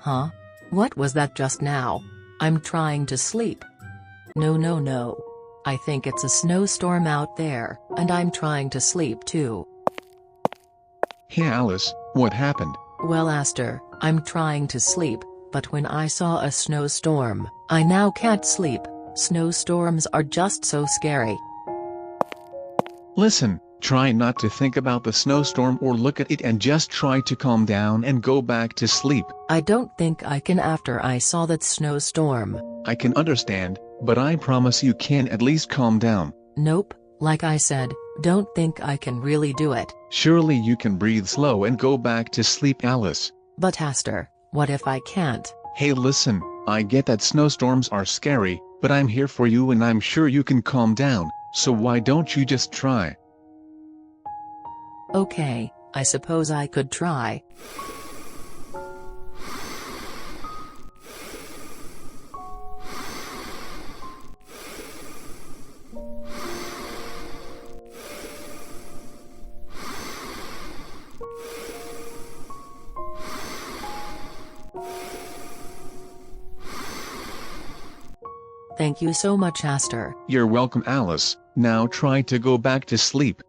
Huh? What was that just now? I'm trying to sleep. No, no, no. I think it's a snowstorm out there, and I'm trying to sleep too. Hey Alice, what happened? Well, Aster, I'm trying to sleep, but when I saw a snowstorm, I now can't sleep. Snowstorms are just so scary. Listen, try not to think about the snowstorm or look at it and just try to calm down and go back to sleep. I don't think I can after I saw that snowstorm. I can understand, but I promise you can at least calm down. Nope, like I said, don't think I can really do it. Surely you can breathe slow and go back to sleep, Alice. But Aster, what if I can't? Hey listen, I get that snowstorms are scary, but I'm here for you and I'm sure you can calm down, so why don't you just try? Okay, I suppose I could try. Thank you so much, Aster. You're welcome, Alice. Now try to go back to sleep.